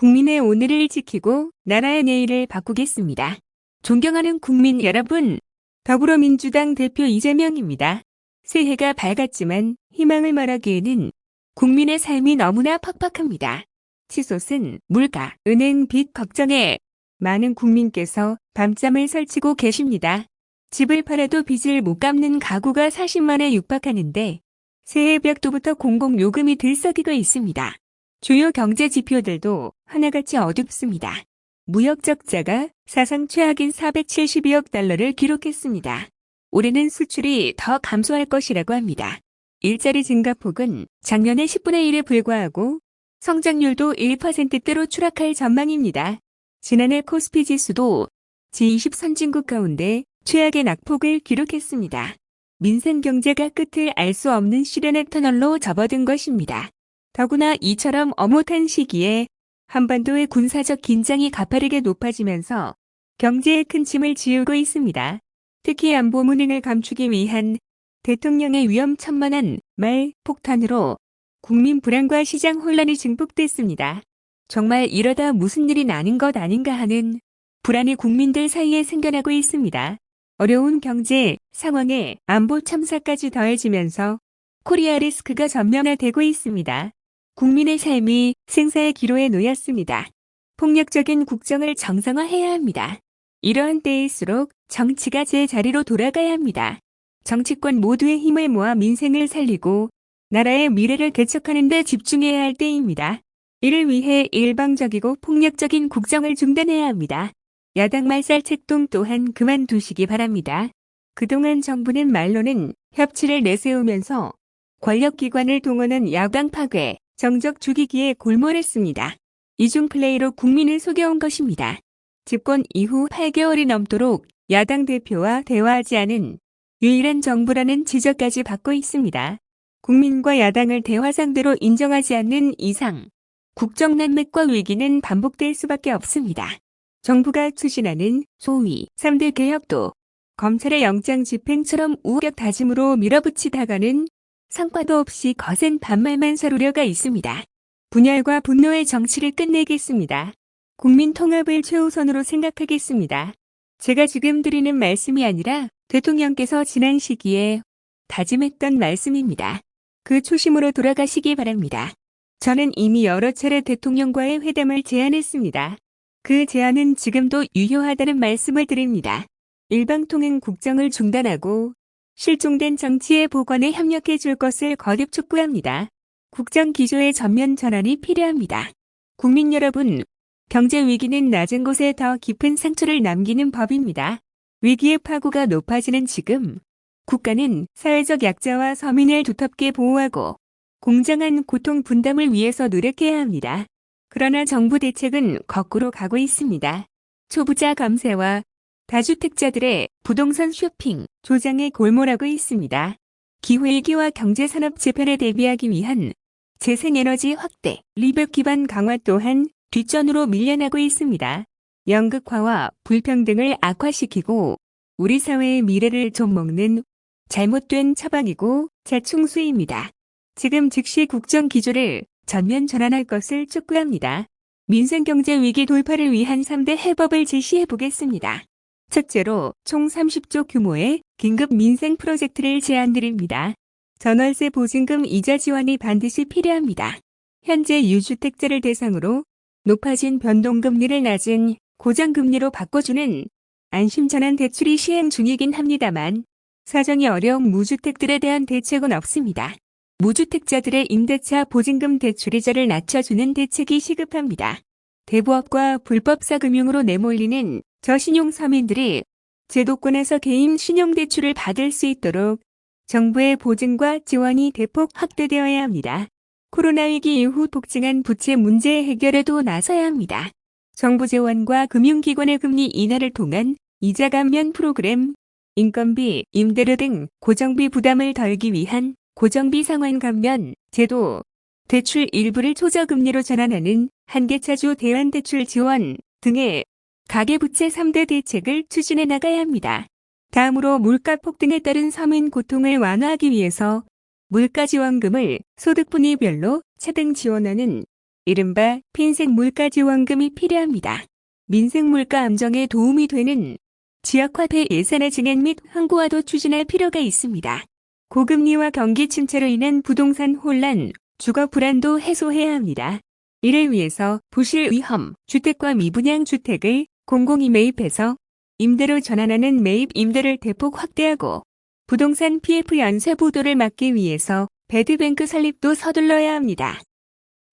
국민의 오늘을 지키고 나라의 내일을 바꾸겠습니다. 존경하는 국민 여러분, 더불어민주당 대표 이재명입니다. 새해가 밝았지만 희망을 말하기에는 국민의 삶이 너무나 팍팍합니다. 치솟은 물가, 은행 빚 걱정에 많은 국민께서 밤잠을 설치고 계십니다. 집을 팔아도 빚을 못 갚는 가구가 40만에 육박하는데 새해 벽도부터 공공요금이 들썩이고 있습니다. 주요 경제 지표들도 하나같이 어둡습니다. 무역 적자가 사상 최악인 472억 달러를 기록했습니다. 올해는 수출이 더 감소할 것이라고 합니다. 일자리 증가폭은 작년의 10분의 1에 불과하고 성장률도 1%대로 추락할 전망입니다. 지난해 코스피 지수도 G20 선진국 가운데 최악의 낙폭을 기록했습니다. 민생 경제가 끝을 알 수 없는 시련의 터널로 접어든 것입니다. 더구나 이처럼 어못한 시기에 한반도의 군사적 긴장이 가파르게 높아지면서 경제에 큰 침을 지우고 있습니다. 특히 안보 무능을 감추기 위한 대통령의 위험천만한 말 폭탄으로 국민 불안과 시장 혼란이 증폭됐습니다. 정말 이러다 무슨 일이 나는 것 아닌가 하는 불안이 국민들 사이에 생겨나고 있습니다. 어려운 경제 상황에 안보 참사까지 더해지면서 코리아 리스크가 전면화되고 있습니다. 국민의 삶이 생사의 기로에 놓였습니다. 폭력적인 국정을 정상화해야 합니다. 이러한 때일수록 정치가 제자리로 돌아가야 합니다. 정치권 모두의 힘을 모아 민생을 살리고 나라의 미래를 개척하는 데 집중해야 할 때입니다. 이를 위해 일방적이고 폭력적인 국정을 중단해야 합니다. 야당 말살 책동 또한 그만두시기 바랍니다. 그동안 정부는 말로는 협치를 내세우면서 권력기관을 동원한 야당 파괴, 정적 죽이기에 골몰했습니다. 이중 플레이로 국민을 속여온 것입니다. 집권 이후 8개월이 넘도록 야당 대표와 대화하지 않은 유일한 정부라는 지적까지 받고 있습니다. 국민과 야당을 대화 상대로 인정하지 않는 이상 국정 난맥과 위기는 반복될 수밖에 없습니다. 정부가 추진하는 소위 3대 개혁도 검찰의 영장 집행처럼 우격 다짐으로 밀어붙이다가는 성과도 없이 거센 반말만 서루려가 있습니다. 분열과 분노의 정치를 끝내겠습니다. 국민 통합을 최우선으로 생각하겠습니다. 제가 지금 드리는 말씀이 아니라 대통령께서 지난 시기에 다짐했던 말씀입니다. 그 초심으로 돌아가시기 바랍니다. 저는 이미 여러 차례 대통령과의 회담을 제안했습니다. 그 제안은 지금도 유효하다는 말씀을 드립니다. 일방통행 국정을 중단하고 실종된 정치의 복원에 협력해 줄 것을 거듭 촉구합니다. 국정 기조의 전면 전환이 필요합니다. 국민 여러분, 경제 위기는 낮은 곳에 더 깊은 상처를 남기는 법입니다. 위기의 파고가 높아지는 지금, 국가는 사회적 약자와 서민을 두텁게 보호하고 공정한 고통 분담을 위해서 노력해야 합니다. 그러나 정부 대책은 거꾸로 가고 있습니다. 초부자 감세와 다주택자들의 부동산 쇼핑, 조장에 골몰하고 있습니다. 기후위기와 경제산업 재편에 대비하기 위한 재생에너지 확대, 리벽 기반 강화 또한 뒷전으로 밀려나고 있습니다. 연극화와 불평등을 악화시키고 우리 사회의 미래를 좀먹는 잘못된 처방이고 자충수입니다. 지금 즉시 국정 기조를 전면 전환할 것을 촉구합니다. 민생경제 위기 돌파를 위한 3대 해법을 제시해 보겠습니다. 첫째로 총 30조 규모의 긴급 민생 프로젝트를 제안드립니다. 전월세 보증금 이자 지원이 반드시 필요합니다. 현재 유주택자를 대상으로 높아진 변동금리를 낮은 고정금리로 바꿔주는 안심전환 대출이 시행 중이긴 합니다만 사정이 어려운 무주택들에 대한 대책은 없습니다. 무주택자들의 임대차 보증금 대출이자를 낮춰주는 대책이 시급합니다. 대부업과 불법사 금융으로 내몰리는 저신용 서민들이 제도권에서 개인 신용대출을 받을 수 있도록 정부의 보증과 지원이 대폭 확대되어야 합니다. 코로나 위기 이후 폭증한 부채 문제 해결에도 나서야 합니다. 정부 재원과 금융기관의 금리 인하를 통한 이자 감면 프로그램, 인건비, 임대료 등 고정비 부담을 덜기 위한 고정비 상환 감면 제도, 대출 일부를 초저금리로 전환하는 한계차주 대환대출 지원 등의 가계부채 3대 대책을 추진해 나가야 합니다. 다음으로 물가 폭등에 따른 서민 고통을 완화하기 위해서 물가지원금을 소득 분위별로 차등 지원하는 이른바 핀셋 물가 지원금이 필요합니다. 민생 물가 안정에 도움이 되는 지역화폐 예산의 증액 및 항고화도 추진할 필요가 있습니다. 고금리와 경기 침체로 인한 부동산 혼란, 주거 불안도 해소해야 합니다. 이를 위해서 부실 위험, 주택과 미분양 주택을 공공이 매입해서 임대로 전환하는 매입 임대를 대폭 확대하고 부동산 PF 연쇄 부도를 막기 위해서 배드뱅크 설립도 서둘러야 합니다.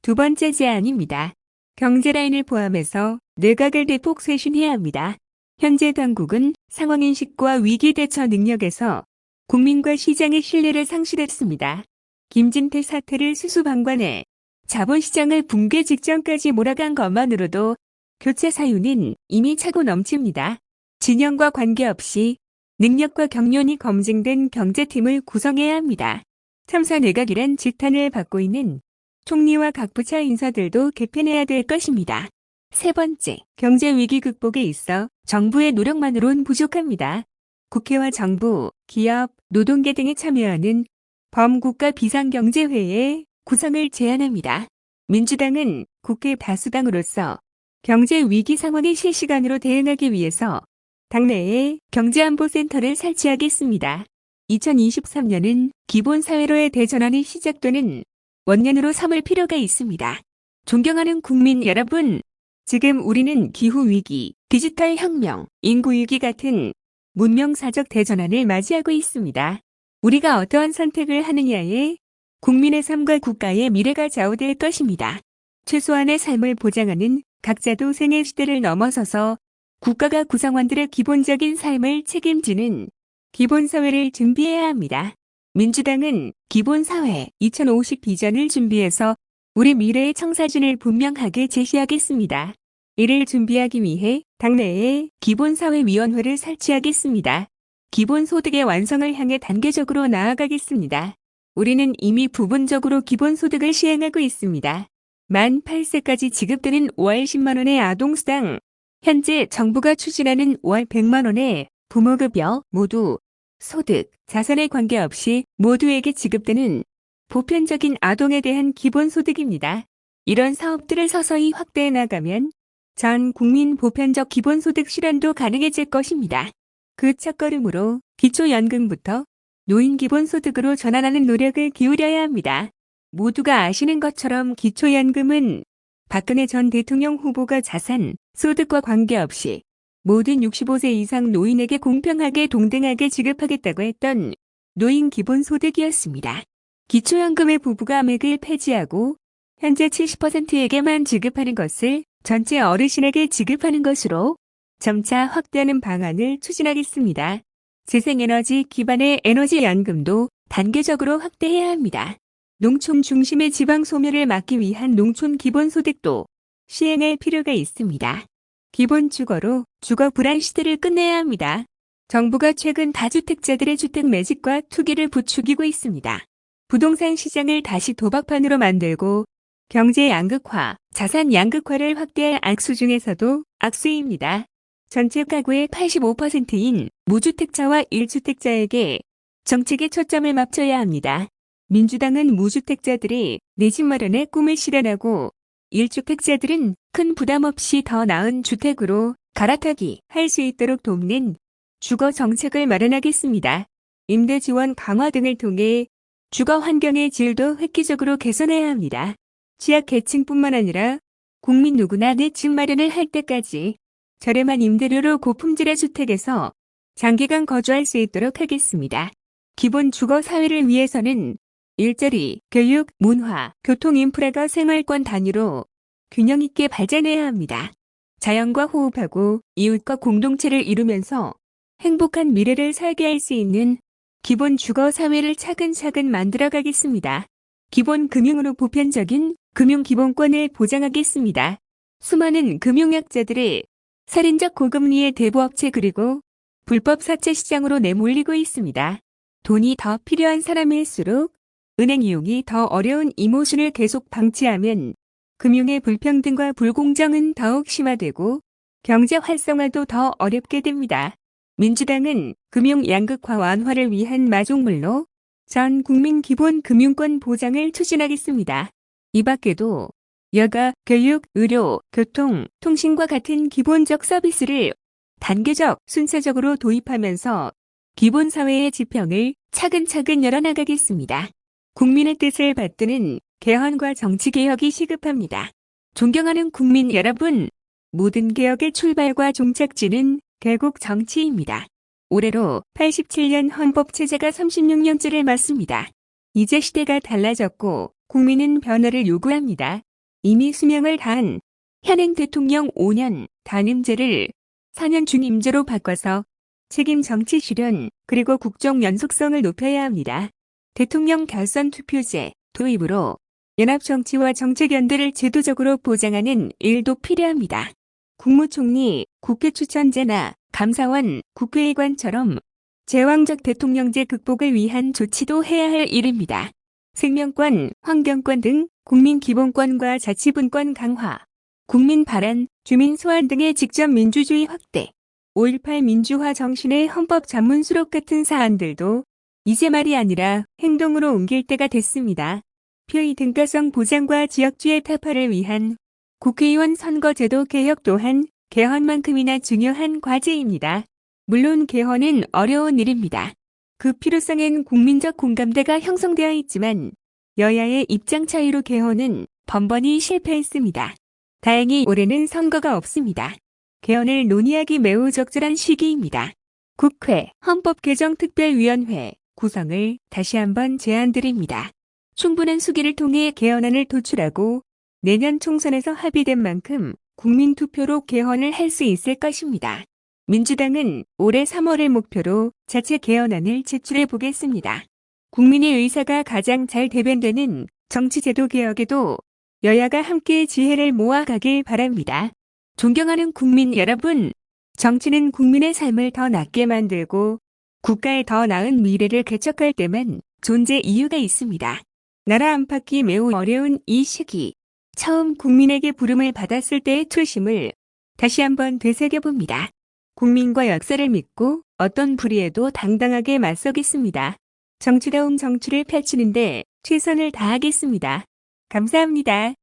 두 번째 제안입니다. 경제라인을 포함해서 내각을 대폭 쇄신해야 합니다. 현재 당국은 상황인식과 위기 대처 능력에서 국민과 시장의 신뢰를 상실했습니다. 김진태 사태를 수수방관해 자본시장을 붕괴 직전까지 몰아간 것만으로도 교체 사유는 이미 차고 넘칩니다. 진영과 관계없이 능력과 경륜이 검증된 경제팀을 구성해야 합니다. 참사 내각이란 직탄을 받고 있는 총리와 각 부처 인사들도 개편해야 될 것입니다. 세 번째, 경제 위기 극복에 있어 정부의 노력만으론 부족합니다. 국회와 정부, 기업, 노동계 등이 참여하는 범국가 비상경제회의 구성을 제안합니다. 민주당은 국회 다수당으로서 경제 위기 상황에 실시간으로 대응하기 위해서 당내에 경제안보센터를 설치하겠습니다. 2023년은 기본사회로의 대전환이 시작되는 원년으로 삼을 필요가 있습니다. 존경하는 국민 여러분, 지금 우리는 기후위기, 디지털 혁명, 인구위기 같은 문명사적 대전환을 맞이하고 있습니다. 우리가 어떠한 선택을 하느냐에 국민의 삶과 국가의 미래가 좌우될 것입니다. 최소한의 삶을 보장하는 각자 도생의 시대를 넘어서서 국가가 구성원들의 기본적인 삶을 책임지는 기본사회를 준비해야 합니다. 민주당은 기본사회 2050 비전을 준비해서 우리 미래의 청사진을 분명하게 제시하겠습니다. 이를 준비하기 위해 당내에 기본사회위원회를 설치하겠습니다. 기본소득의 완성을 향해 단계적으로 나아가겠습니다. 우리는 이미 부분적으로 기본소득을 시행하고 있습니다. 만 8세까지 지급되는 월 10만 원의 아동수당, 현재 정부가 추진하는 월 100만 원의 부모급여 모두 소득, 자산에 관계없이 모두에게 지급되는 보편적인 아동에 대한 기본소득입니다. 이런 사업들을 서서히 확대해 나가면 전 국민 보편적 기본소득 실현도 가능해질 것입니다. 그 첫걸음으로 기초연금부터 노인 기본소득으로 전환하는 노력을 기울여야 합니다. 모두가 아시는 것처럼 기초연금은 박근혜 전 대통령 후보가 자산, 소득과 관계없이 모든 65세 이상 노인에게 공평하게 동등하게 지급하겠다고 했던 노인 기본소득이었습니다. 기초연금의 부부가액을 폐지하고 현재 70%에게만 지급하는 것을 전체 어르신에게 지급하는 것으로 점차 확대하는 방안을 추진하겠습니다. 재생에너지 기반의 에너지연금도 단계적으로 확대해야 합니다. 농촌 중심의 지방 소멸을 막기 위한 농촌 기본소득도 시행할 필요가 있습니다. 기본 주거로 주거 불안 시대를 끝내야 합니다. 정부가 최근 다주택자들의 주택 매집과 투기를 부추기고 있습니다. 부동산 시장을 다시 도박판으로 만들고 경제 양극화, 자산 양극화를 확대할 악수 중에서도 악수입니다. 전체 가구의 85%인 무주택자와 1주택자에게 정책의 초점을 맞춰야 합니다. 민주당은 무주택자들이 내 집 마련의 꿈을 실현하고 1주택자들은 큰 부담 없이 더 나은 주택으로 갈아타기 할 수 있도록 돕는 주거 정책을 마련하겠습니다. 임대 지원 강화 등을 통해 주거 환경의 질도 획기적으로 개선해야 합니다. 취약 계층뿐만 아니라 국민 누구나 내 집 마련을 할 때까지 저렴한 임대료로 고품질의 주택에서 장기간 거주할 수 있도록 하겠습니다. 기본 주거 사회를 위해서는 일자리, 교육, 문화, 교통 인프라가 생활권 단위로 균형 있게 발전해야 합니다. 자연과 호흡하고 이웃과 공동체를 이루면서 행복한 미래를 살게 할 수 있는 기본 주거 사회를 차근차근 만들어 가겠습니다. 기본 금융으로 보편적인 금융 기본권을 보장하겠습니다. 수많은 금융약자들의 살인적 고금리의 대부업체 그리고 불법 사채 시장으로 내몰리고 있습니다. 돈이 더 필요한 사람일수록 은행 이용이 더 어려운 이 모순을 계속 방치하면 금융의 불평등과 불공정은 더욱 심화되고 경제 활성화도 더 어렵게 됩니다. 민주당은 금융 양극화 완화를 위한 마중물로 전 국민 기본 금융권 보장을 추진하겠습니다. 이 밖에도 여가, 교육, 의료, 교통, 통신과 같은 기본적 서비스를 단계적, 순차적으로 도입하면서 기본 사회의 지평을 차근차근 열어나가겠습니다. 국민의 뜻을 받드는 개헌과 정치개혁이 시급합니다. 존경하는 국민 여러분, 모든 개혁의 출발과 종착지는 결국 정치입니다. 올해로 87년 헌법체제가 36년째를 맞습니다. 이제 시대가 달라졌고 국민은 변화를 요구합니다. 이미 수명을 다한 현행 대통령 5년 단임제를 4년 중임제로 바꿔서 책임 정치 실현 그리고 국정 연속성을 높여야 합니다. 대통령 결선 투표제 도입으로 연합 정치와 정책 연대를 제도적으로 보장하는 일도 필요합니다. 국무총리, 국회 추천제나 감사원, 국회의관처럼 제왕적 대통령제 극복을 위한 조치도 해야 할 일입니다. 생명권, 환경권 등 국민 기본권과 자치분권 강화, 국민 발안, 주민 소환 등의 직접 민주주의 확대, 5.18 민주화 정신의 헌법 전문 수록 같은 사안들도 이제 말이 아니라 행동으로 옮길 때가 됐습니다. 표의 등가성 보장과 지역주의 타파를 위한 국회의원 선거제도 개혁 또한 개헌만큼이나 중요한 과제입니다. 물론 개헌은 어려운 일입니다. 그 필요성엔 국민적 공감대가 형성되어 있지만 여야의 입장 차이로 개헌은 번번이 실패했습니다. 다행히 올해는 선거가 없습니다. 개헌을 논의하기 매우 적절한 시기입니다. 국회 헌법개정특별위원회 구성을 다시 한번 제안드립니다. 충분한 수기를 통해 개헌안을 도출하고 내년 총선에서 합의된 만큼 국민투표로 개헌을 할 수 있을 것입니다. 민주당은 올해 3월을 목표로 자체 개헌안을 제출해 보겠습니다. 국민의 의사가 가장 잘 대변되는 정치제도 개혁에도 여야가 함께 지혜를 모아가길 바랍니다. 존경하는 국민 여러분, 정치는 국민의 삶을 더 낫게 만들고 국가의 더 나은 미래를 개척할 때만 존재 이유가 있습니다. 나라 안팎이 매우 어려운 이 시기, 처음 국민에게 부름을 받았을 때의 초심을 다시 한번 되새겨봅니다. 국민과 역사를 믿고 어떤 불의에도 당당하게 맞서겠습니다. 정치다운 정치를 펼치는데 최선을 다하겠습니다. 감사합니다.